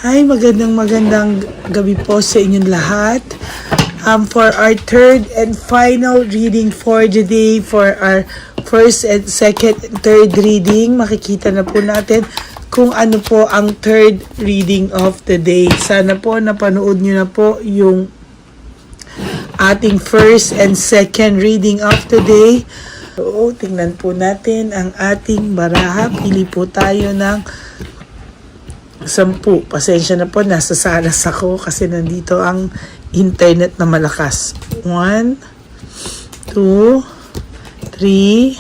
Hi, magandang gabi po sa inyong lahat. For our third and final reading for the day, for our first and second and third reading, makikita na po natin kung ano po ang third reading of the day. Sana po napanood nyo na po yung ating first and second reading of the day. So, tingnan po natin ang ating baraha. Pili po tayo ng 10. Pasensya na po, nasa salas ako kasi nandito ang internet na malakas. 1, 2, 3,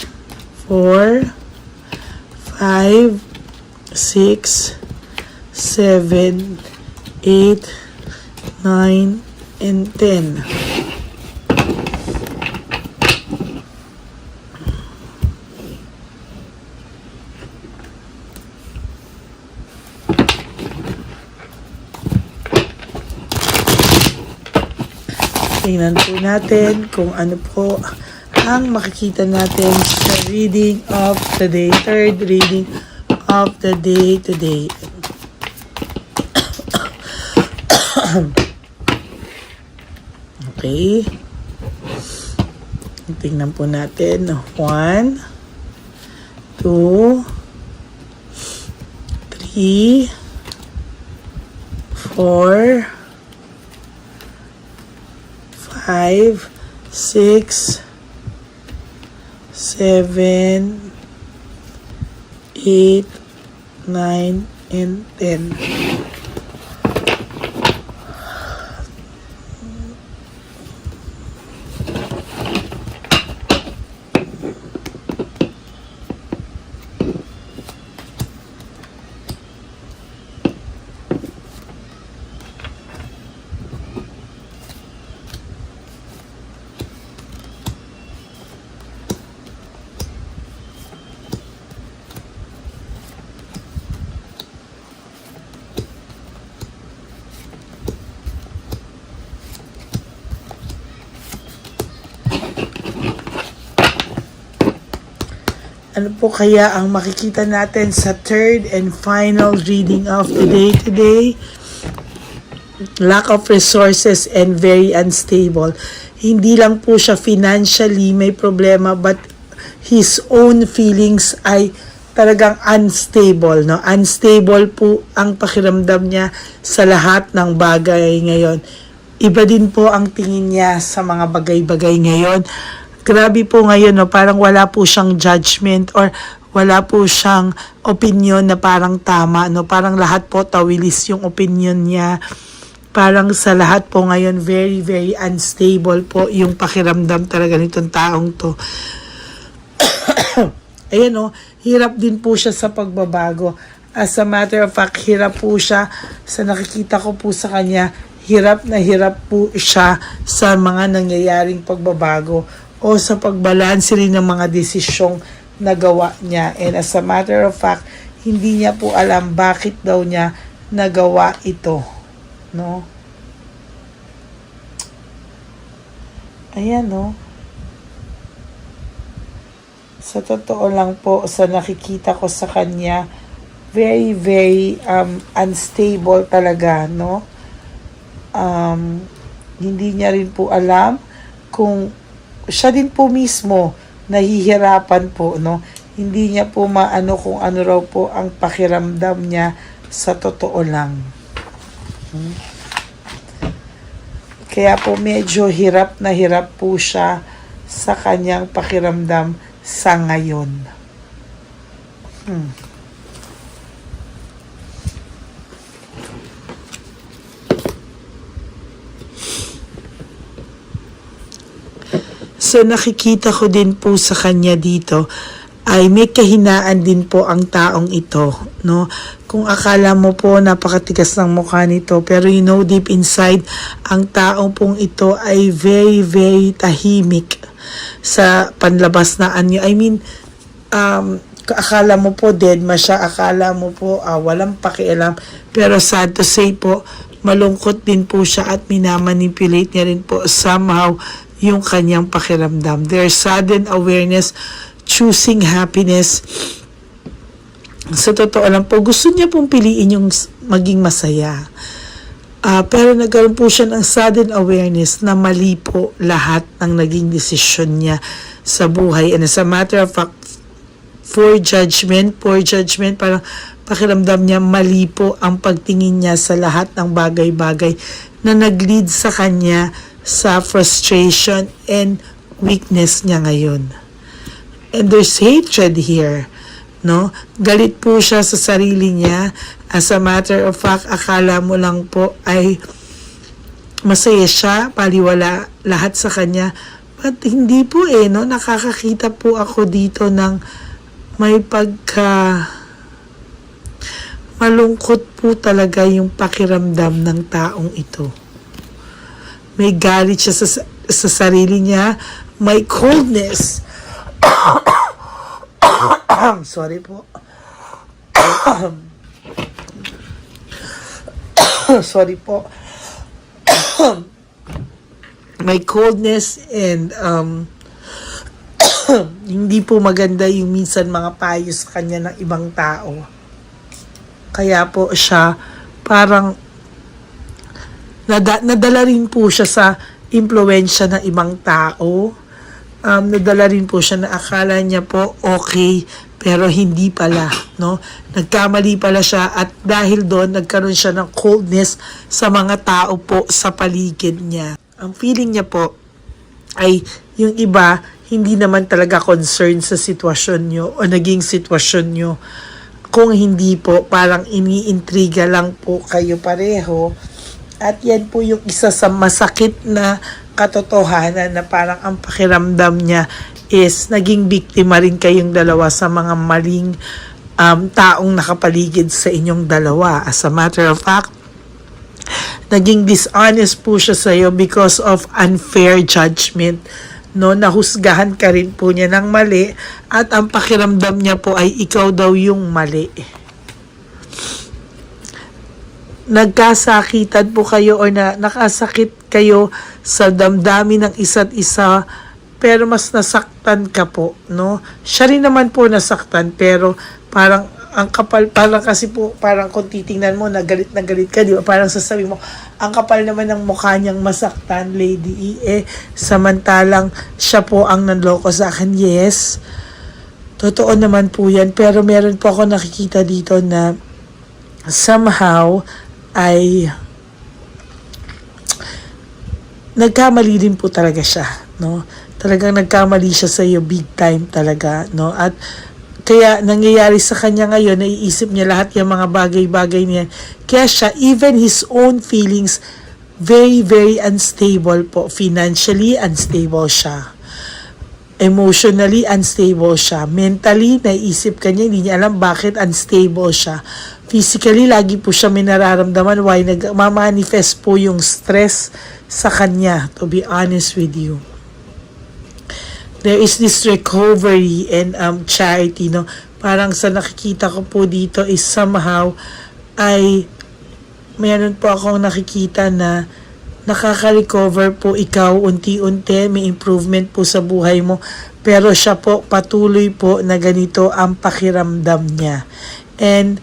4, 5, 6, 7, 8, 9, and 10. Tingnan po natin kung ano po ang makikita natin sa reading of the day, third reading of the day today. Okay. Tingnan po natin. 1, 2, 3, 4, 5, 6, 7, 8, 9, and 10. Ano po kaya ang makikita natin sa third and final reading of the day today? Lack of resources and very unstable. Hindi lang po siya financially may problema, but his own feelings ay talagang unstable, no? Unstable po ang pakiramdam niya sa lahat ng bagay ngayon. Iba din po ang tingin niya sa mga bagay-bagay ngayon. Grabe po ngayon, no? Parang wala po siyang judgment or wala po siyang opinion na parang tama, no? Parang lahat po tawilis yung opinion niya. Parang sa lahat po ngayon, very, very unstable po yung pakiramdam talaga nitong taong to. Ayan, no? Hirap din po siya sa pagbabago. As a matter of fact, hirap po siya sa nakikita ko po sa kanya. Hirap po siya sa mga nangyayaring pagbabago o sa pagbalanse rin ng mga desisyong nagawa niya. And as a matter of fact, hindi niya po alam bakit daw niya nagawa ito. No? Ayan, no? Sa totoo lang po, sa nakikita ko sa kanya, very, very unstable talaga, no? Hindi niya rin po alam kung siya din po mismo nahihirapan po, no? Hindi niya po maano kung ano raw po ang pakiramdam niya sa totoo lang. Kaya po medyo hirap na hirap po siya sa kanyang pakiramdam sa ngayon. So nakikita ko din po sa kanya dito ay may kahinaan din po ang taong ito, no? Kung akala mo po napakatigas ng mukha nito, pero you know deep inside ang taong pong ito ay very, very tahimik sa panlabas na anyo. I mean, akala mo po dead ma siya, akala mo po walang pakialam, pero sad to say po, malungkot din po siya at minamanipulate niya rin po somehow yung kanyang pakiramdam. There's sudden awareness, choosing happiness, sa totoo lang po, gusto niya pong piliin yung maging masaya. Pero nagkaroon po siya ng sudden awareness na mali po lahat ng naging desisyon niya sa buhay. And as a matter of fact, poor judgment, parang pakiramdam niya mali po ang pagtingin niya sa lahat ng bagay-bagay na nag-lead sa kanya sa frustration and weakness niya ngayon. And there's hatred here, no? Galit po siya sa sarili niya. As a matter of fact, akala mo lang po ay masaya siya, paliwala lahat sa kanya. But hindi po no? Nakakakita po ako dito ng may malungkot po talaga yung pakiramdam ng taong ito. May galit siya sa sarili niya, may coldness. Sorry po. Sorry po. May coldness and hindi po maganda yung minsan mga payo sa kanya ng ibang tao. Kaya po siya parang nadala rin po siya sa impluwensya ng ibang tao. Nadala rin po siya na akala niya po okay, pero hindi pala, no? Nagkamali pala siya at dahil doon nagkaroon siya ng coldness sa mga tao po sa paligid niya. Ang feeling niya po ay yung iba hindi naman talaga concerned sa sitwasyon nyo o naging sitwasyon nyo. Kung hindi po, parang iniintriga lang po kayo pareho. At yan po yung isa sa masakit na katotohanan na parang ang pakiramdam niya is naging biktima rin kayong dalawa sa mga maling taong nakapaligid sa inyong dalawa. As a matter of fact, naging dishonest po siya sa iyo because of unfair judgment. No, nahusgahan ka rin po niya ng mali at ang pakiramdam niya po ay ikaw daw yung mali. Nagkasakitan po kayo o nakasakit kayo sa damdamin ng isa't isa, pero mas nasaktan ka po, no? Siya rin naman po nasaktan, pero parang ang kapal, parang kasi po, parang kung titingnan mo, na galit ka, di ba? Parang sasabihin mo, ang kapal naman ng mukha niyang masaktan, Lady E, samantalang siya po ang nanloko sa akin. Yes, totoo naman po yan, pero meron po ako nakikita dito na somehow ay nagkamali din po talaga siya, no? Talagang nagkamali siya sa iyo big time talaga, no? At kaya nangyayari sa kanya ngayon, naiisip niya lahat yung mga bagay-bagay niya. Kaya siya, even his own feelings, very, very unstable po. Financially, unstable siya. Emotionally, unstable siya. Mentally, naiisip kanya, hindi niya alam bakit unstable siya. Physically, lagi po siya may nararamdaman. Why? Nagmamanifest po yung stress sa kanya, to be honest with you. There is this recovery and charity, no? Parang sa nakikita ko po dito is somehow ay mayroon po akong nakikita na nakaka-recover po ikaw unti-unti, may improvement po sa buhay mo, pero siya po patuloy po na ganito ang pakiramdam niya. And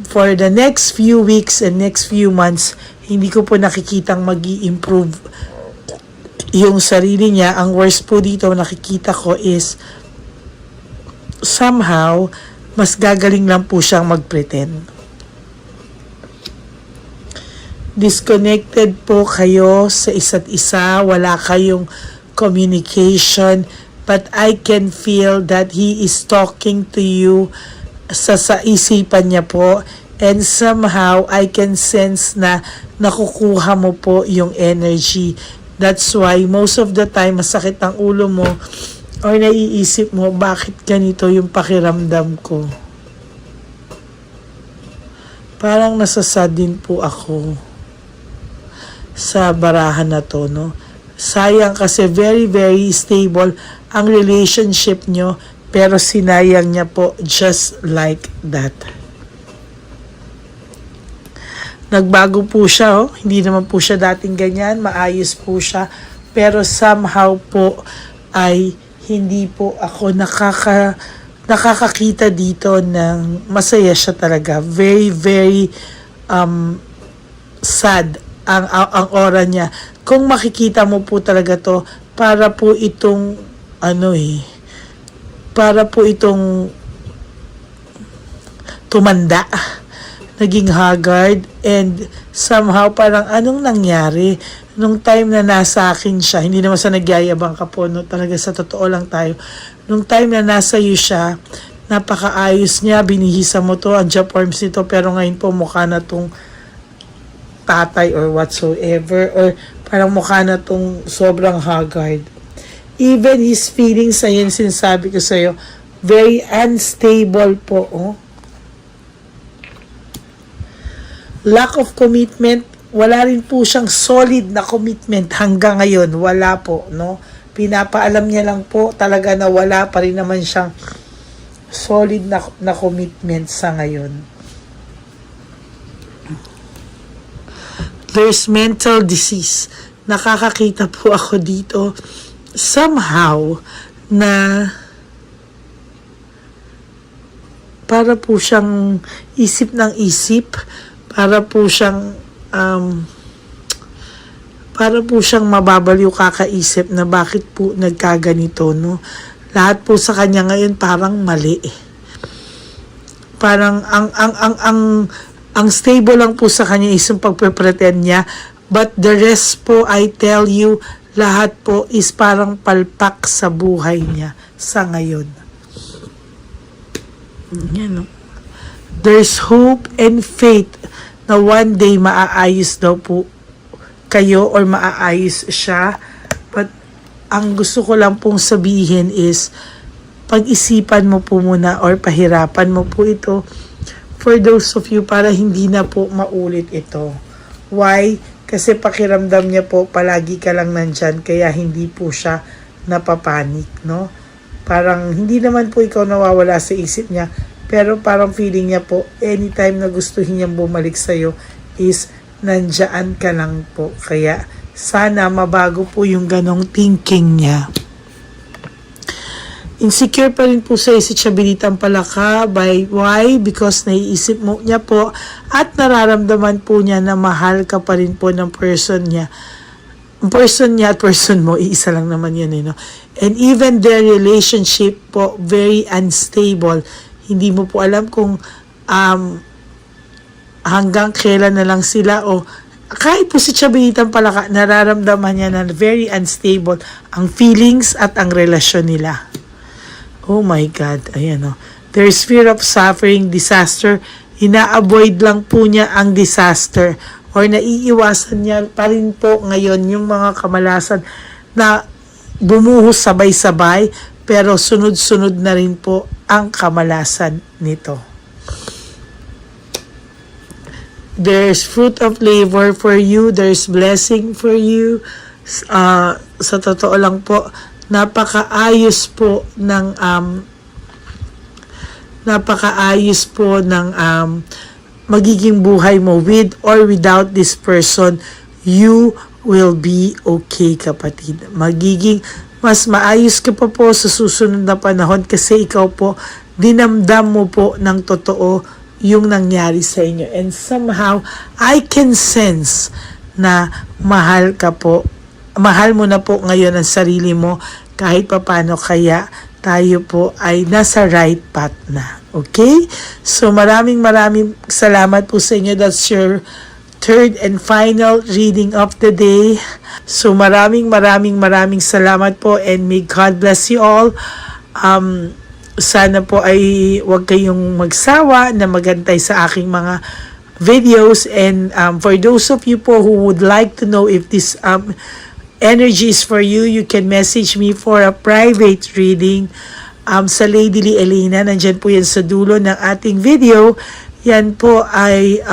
for the next few weeks and next few months, hindi ko po nakikitang mag-i-improve yung sarili niya. Ang worst po dito nakikita ko is somehow mas gagaling lang po siyang mag-pretend. Disconnected po kayo sa isa't isa, wala kayong communication, but I can feel that he is talking to you sa isipan niya po, and somehow I can sense na nakukuha mo po yung energy. That's why most of the time masakit ang ulo mo or naiisip mo, bakit ganito yung pakiramdam ko? Parang nasasad din po ako sa barahan na to, no? Sayang kasi very, very stable ang relationship nyo, pero sinayang niya po just like that. Nagbago po siya, hindi naman po siya dating ganyan, maayos po siya, pero somehow po ay hindi po ako nakakakita dito ng masaya siya talaga. Very, very sad ang aura niya. Kung makikita mo po talaga to, para po itong para po itong tumanda, naging haggard, and somehow parang anong nangyari nung time na nasa akin siya. Hindi naman sa nagyayabang ka po, no? Talaga sa totoo lang tayo. Nung time na nasa iyo siya, napakaayos niya, binihisa mo to, ang forms nito, pero ngayon po mukha na tong tatay or whatsoever, or parang mukha na tong sobrang haggard. Even his feelings, ayun sinasabi ko sa'yo, very unstable po, oh. Lack of commitment, wala rin po siyang solid na commitment hanggang ngayon, wala po, no? Pinapaalam niya lang po talaga na wala pa rin naman siyang solid na commitment sa ngayon. There's mental disease. Nakakakita po ako dito somehow na para po siyang isip ng isip, para po siyang mababaliw kakaisip na bakit po nagkaganito, no? Lahat po sa kanya ngayon parang mali. Parang ang stable lang po sa kanya is yung pagpe-pretend niya, but the rest po, I tell you, lahat po is parang palpak sa buhay niya sa ngayon. Yan, no? There's hope and faith na one day maaayos daw po kayo or maaayos siya. But ang gusto ko lang pong sabihin is pag-isipan mo po muna or pahirapan mo po ito for those of you para hindi na po maulit ito. Why? Kasi pakiramdam niya po palagi ka lang nandyan, kaya hindi po siya napapanik, no? Parang hindi naman po ikaw nawawala sa isip niya, pero parang feeling niya po anytime na gustuhin niyang bumalik sa'yo is nandyan ka lang po. Kaya sana mabago po yung ganong thinking niya. Insecure pa rin po sa si Chabelita Palaka. Why? Because naiisip mo niya po at nararamdaman po niya na mahal ka pa rin po ng person niya. Person niya at person mo, iisa lang naman yun, no? And even their relationship po, very unstable. Hindi mo po alam kung hanggang kailan na lang sila, o kahit po si Chabelita Palaka, nararamdaman niya na very unstable ang feelings at ang relasyon nila. Oh my God, ayan, oh. There's fear of suffering, disaster. Ina-avoid lang po niya ang disaster, or naiiwasan niya pa rin po ngayon yung mga kamalasan na bumuhos sabay-sabay, pero sunod-sunod na rin po ang kamalasan nito. There's fruit of labor for you, there's blessing for you. Sa totoo lang po, napakaayos po ng magiging buhay mo with or without this person. You will be okay, kapatid. Magiging mas maayos ka pa po sa susunod na panahon kasi ikaw po dinamdam mo po ng totoo yung nangyari sa inyo, and somehow I can sense na mahal ka po. Mahal mo na po ngayon ang sarili mo kahit papano, kaya tayo po ay nasa right path na. Okay? So maraming salamat po sa inyo. That's your third and final reading of the day. So maraming salamat po, and may God bless you all. Sana po ay huwag kayong magsawa na magantay sa aking mga videos, and for those of you po who would like to know if this energy is for you, you can message me for a private reading sa Lady Lee Elena. Nandyan po yan sa dulo ng ating video. Yan po ay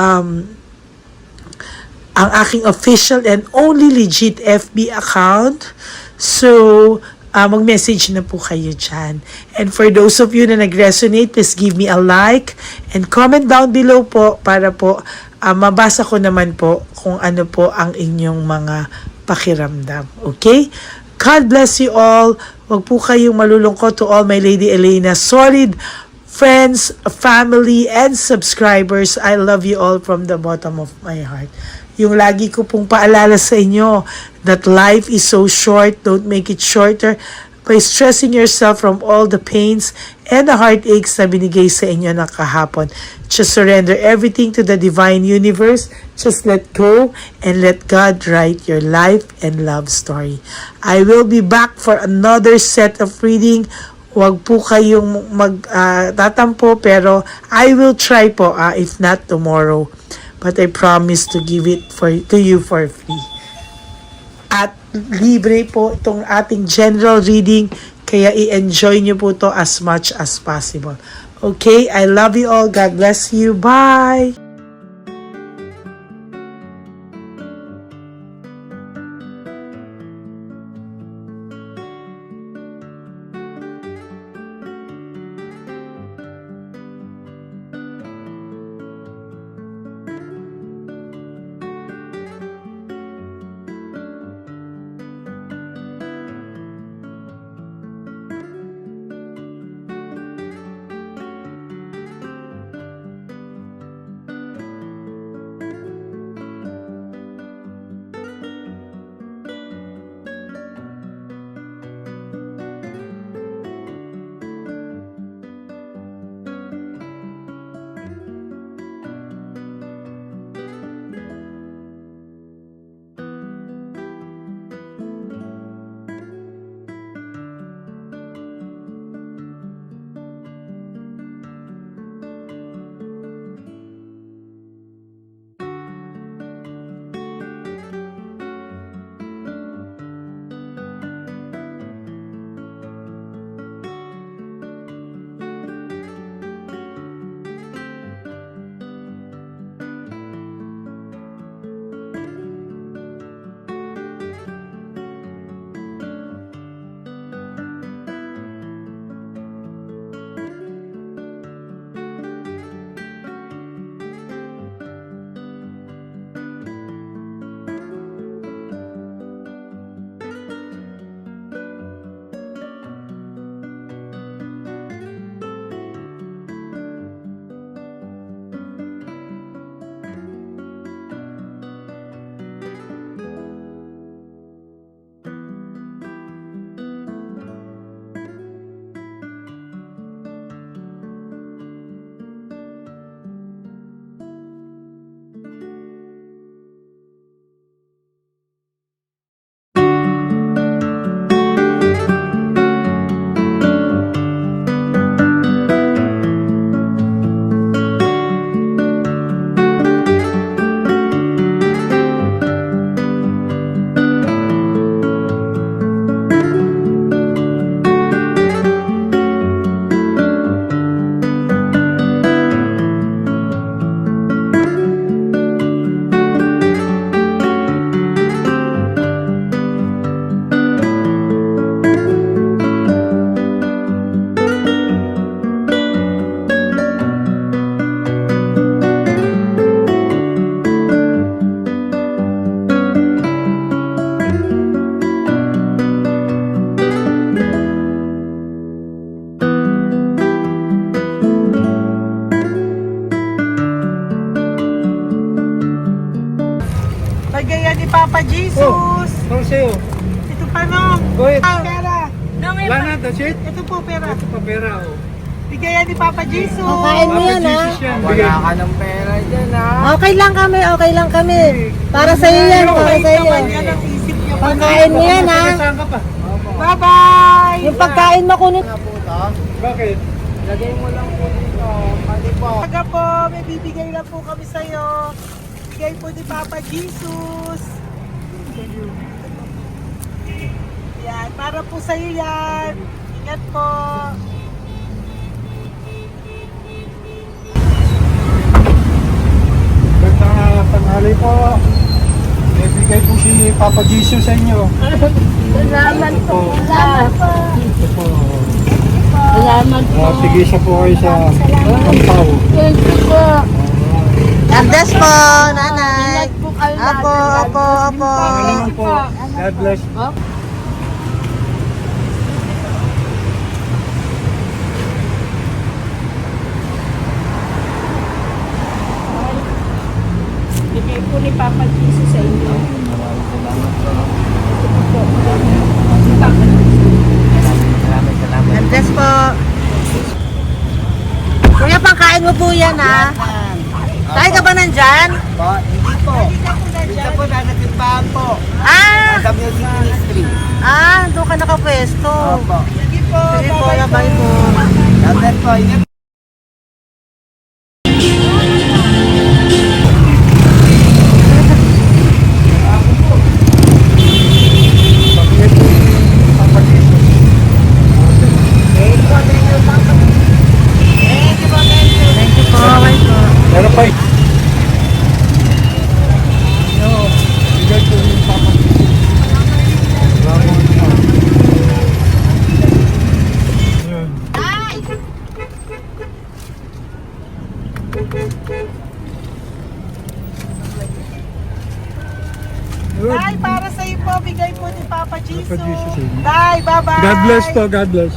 ang aking official and only legit FB account. So mag-message na po kayo dyan. And for those of you na nag-resonate, please give me a like and comment down below po para po mabasa ko naman po kung ano po ang inyong mga pakiramdam. Okay? God bless you all. Huwag po kayong malulungkot. To all my Lady Elena solid friends, family, and subscribers, I love you all from the bottom of my heart. Yung lagi ko pong paalala sa inyo that life is so short, don't make it shorter by stressing yourself from all the pains and the heartaches na binigay sa inyo ng kahapon. Just surrender everything to the divine universe. Just let go and let God write your life and love story. I will be back for another set of reading. Huwag po kayong tatampo, pero I will try po, if not tomorrow. But I promise to give it to you for free. At libre po itong ating general reading, kaya i-enjoy nyo po to as much as possible. Okay, I love you all. God bless you. Bye! Bigay ni Papa Jesus. Sa'yo. Ito pa no. Go ahead. Pera. Wala na, that's it? Ito po pera. Ito pa pera, oh. Bigay ni Papa Jesus. Kain mo yan, ha? Wala ka ng pera dyan, ha? Okay lang kami. Para sa iyo yan, para sa iyo. Yan ang isip niya. Pagkain mo yan, ha? Saan ka pa? Bye-bye. Yung pagkain mo kunit. Bakit? Lagay mo lang po dito. Pati po. Taga po, may bibigay lang po kami sa'yo. Bigay po ni Papa Jesus. Yan, para po sa'yo yan. Ingat po. Gandang tanghali po. May bigay po si Papa Jesus sa inyo. Salamat po. Salamat po. Ito po. Salamat po. Sige siya po kayo sa Ampaw. Thank you po. God bless po, nanay. Apo. Pangalaman po. God bless. Bigay po ni Papa Jesus sa inyo. Maraming salamat po. Ito po. Si Papa Jesus. Salamat. God bless po. Kuya, pangkain mo po yan, ha? Tayo ka ba nandyan? Po, hindi po. Dito po na nagtimpahan po. Ah! Sa Music Ministry. Doon ka nakapwesto. Opo. Sige po, bye po. Dapat po, ingat. Pabigay po ni Papa Jesus. Thank you po, bye po. Meron pa eh. Bigay po ni Papa Jesus. Salamat po. Yun. Yun. Tay, para sa iyo po, bigay po ni Papa Jesus. Papa Jesus, eh. Tay, bye-bye. God bless po, God bless.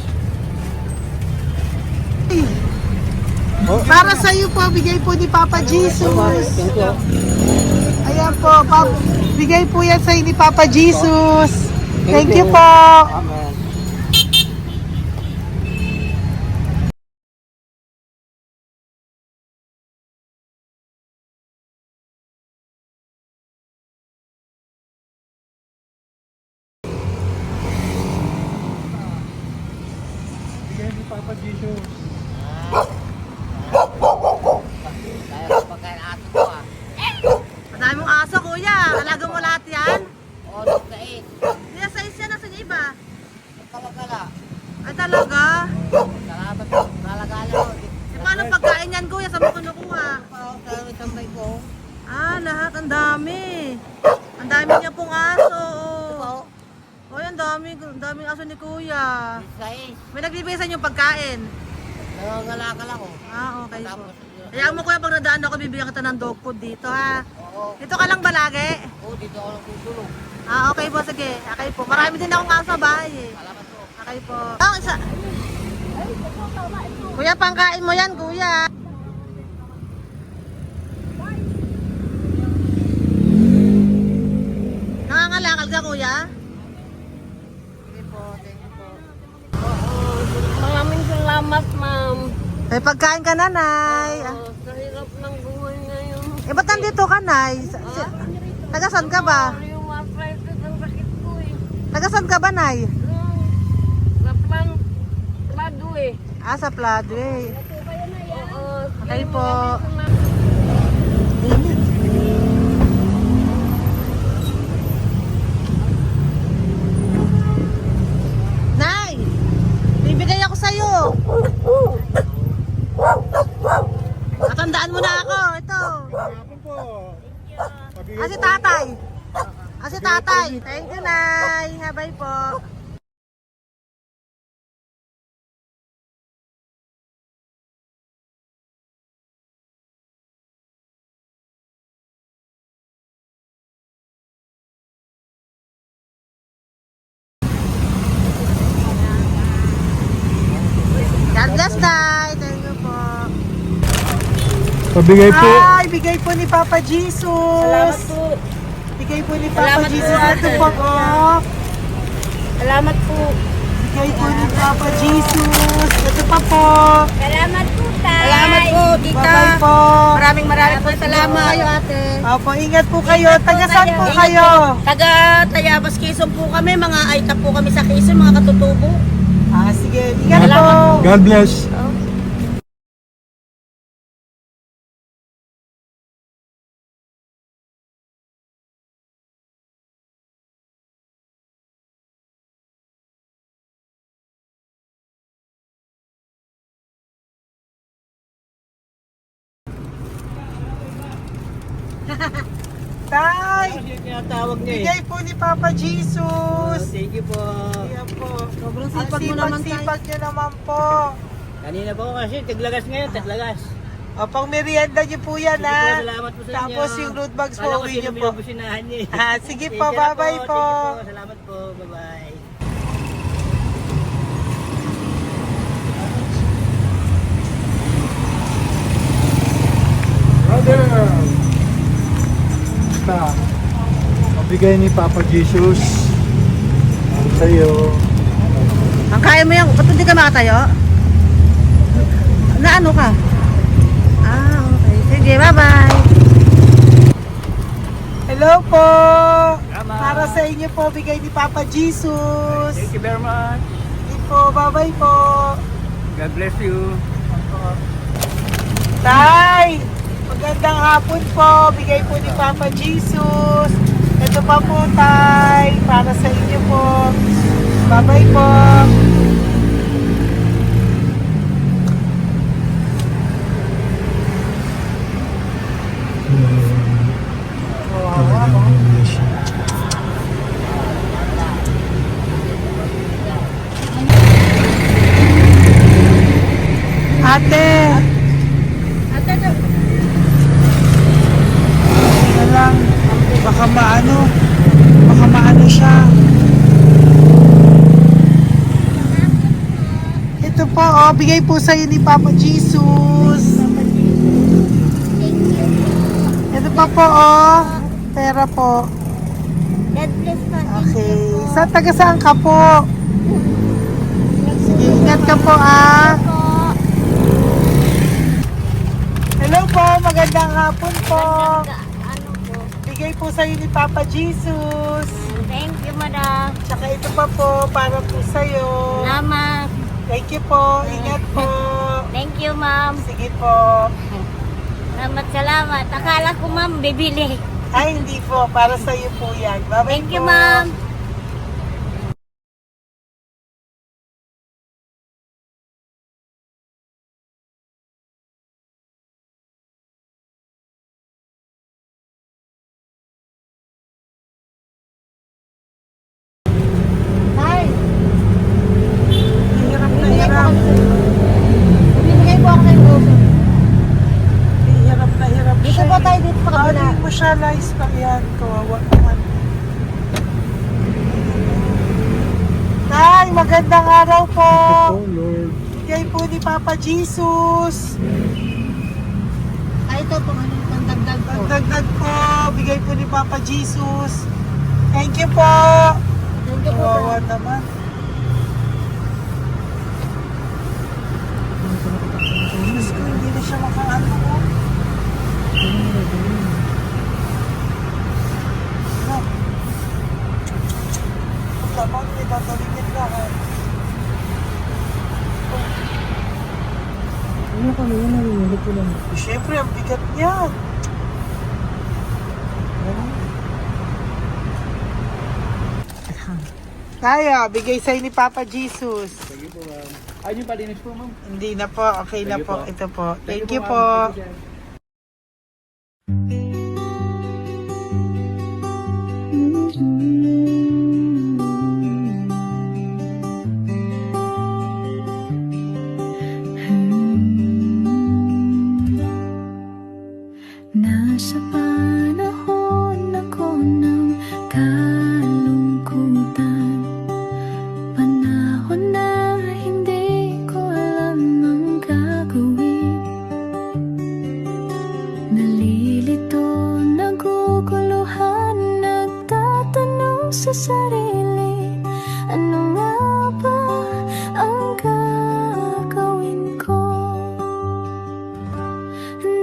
Para sa iyo po, bigay po ni Papa Jesus. Ayan po, bigay po yan sa ni Papa Jesus. Thank you po. Amen. Bigay ni Papa Jesus. Kaya pagkain ato po ah. Madami mong aso, kuya. Alaga mo lahat yan? O, nagkain. Hindi na size yan. Nasaan yung iba? Kalagala. Ay, talaga? Salamat po. Kalagala po. E, paano pagkain yan, kuya? Saan mo kinukuha? Sa tambay ko. Lahat. Ang dami. Ang dami niya pong aso. Po, Oy, ang daming aso ni kuya. size. May nagbibigay sa inyo pagkain. Nangangalakal ako. Okay po. Tapos, Kaya mo kuya, pag nadaan ako, bibigyan kita ng dog food dito, ha? oo. Dito ka lang ba lagi? Dito ako lang tutulog. Okay po, sige. Okay po. Marami din akong aso sa bahay, eh. Salamat po. Okay po. Isa. Kuya, pangkain mo yan, kuya. Nangangalakal ka, kuya? Sige po, thank you po. Maraming salamat, ma'am. May pagkain ka, nanay. Sa hirap ng buhay ngayon. Ba't nandito ka, nay? Tagasan ka ba? Yung arthritis ang sakit ko eh. Tagasan ka ba, nay? Sa plado eh. Sa Pladway. Oo. Okay po. Nay! Bibigay ako sa'yo. Matandaan mo na ako. Ito. Ako po. Pabigay Si po. tatay. Si tatay. Thank you, Nay. Habay po. God bless, Tay. Thank you po. Pabigay po. Ay, bigay po ni Papa Jesus. Salamat po. Bigay po ni Papa Salamat po, Jesus. Ito ate. po po. Salamat po. Bigay po ni Papa Jesus. Ito pa po. Salamat po, tay. Salamat po, tita. Bye-bye po. Maraming po salamat. Kayo, ate. Opo, ingat po kayo. Taga saan po kayo? Taga Tayabas, Quezon po kami. Mga aita po kami sa Quezon, mga katutubo. Sige, ingat po. God bless. Tay, Tinatawag niya bigay po ni Papa Jesus. Thank you po. Ayan po. Sobrang Ang sipag mo naman, Tay. sipag nyo naman po. Kanina po kasi taglagas ngayon, taglagas. Pang merienda nyo po yan, Sige po, ha? salamat po sa inyo. Tapos yung road bags po, Kala ko uwi sino nyo po. binubusinahan niya eh. Sige Sige po, na bye-bye po. Thank you po. Salamat po. Bye-bye. Brother. basta mabigay ni Papa Jesus ang sa'yo. Ang kaya mo yan, ba't hindi ka makatayo? Na ano ka? Ah, okay. Sige, bye-bye. Hello po! Para sa inyo po, bigay ni Papa Jesus. Thank you very much. Hindi po, bye-bye po. God bless you. Tay! Magandang hapon po. Bigay po ni Papa Jesus. Ito pa po, Tay. Para sa inyo po. Bye-bye po. Ate! Ate, Na lang. Baka maano siya. Ito po, oh, bigay po sa'yo ni Papa Jesus. Ito pa po, oh. Pera po. God bless po. Okay. Taga saan ka po? Sige, ingat ka po, ah. Hello po, magandang hapon po. Ano po? Bigay po sa'yo ni Papa Jesus. Thank you, madam. Tsaka ito pa po, para po sa'yo. Salamat. Thank you po, ingat po. Thank you, ma'am. Sige po. Salamat. Akala ko, ma'am, bibili. Ay, hindi po, para sa'yo po yan. Bye-bye Thank you, po. ma'am. Hirap na hirap. Bibigay po ako ng goso. Hirap na hirap Dito siya. po tayo, dito pa kabila. Hindi mo siya lies pa yan. Kawawa naman. Tay, magandang araw po. Oh Lord. Bigay po ni Papa Jesus. Ay, ito po, ano, pantagdag po. Dagdag po. Bigay po ni Papa Jesus. Thank you po. Thank you po. Kawawa naman. Diyos ko, hindi na siya makaano ko. Pagkabang may tataligid lahat. Ano kami yan? Narinig ko lang. Siyempre, ang bigat niyan. Kaya, bigay sa'yo ni Papa Jesus. Sige po, ma'am. Ayun yung palinis po, ma'am. Hindi na po, okay na Sige po. po. Ito po. Thank you ma'am. po. Thank you, sir. Nasa panahon ako ng kalungkutan, panahon na hindi ko alam ang gagawin. Nalilito, naguguluhan, nagtatanong sa sarili, ano nga ba ang gagawin ko?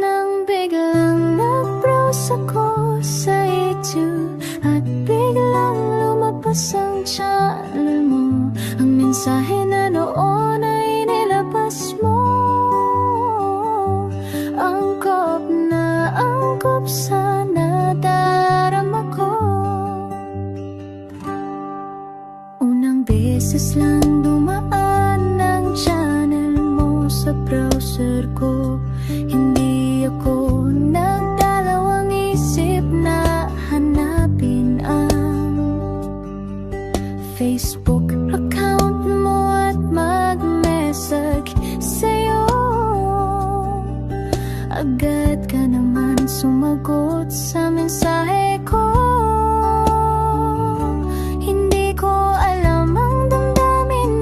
Nang biglang nag-browse ako sa YouTube at biglang lumabas ang channel mo, ang mensahe na noon ay nilabas mo. Angkop sa nadarama ko. Unang beses lang dumaan ang channel mo sa browser ko. Hindi ako nagdalawang isip na hanapin ang Facebook account mo at mag-message sa'yo. Agad ka naman sumagot sa mensahe ko. Hindi ko alam ang damdamin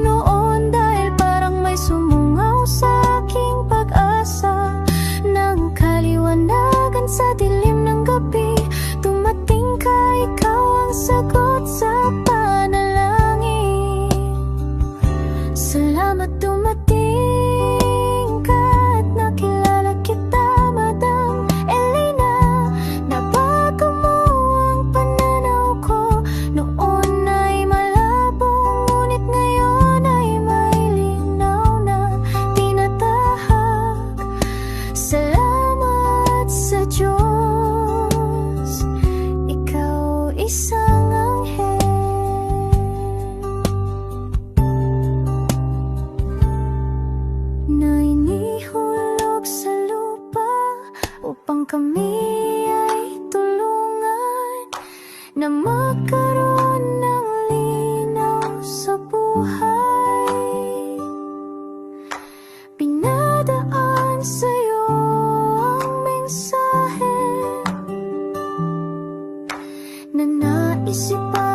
na magkaroon ng linaw sa buhay. Pinadaan sa'yo ang mensahe na naisipan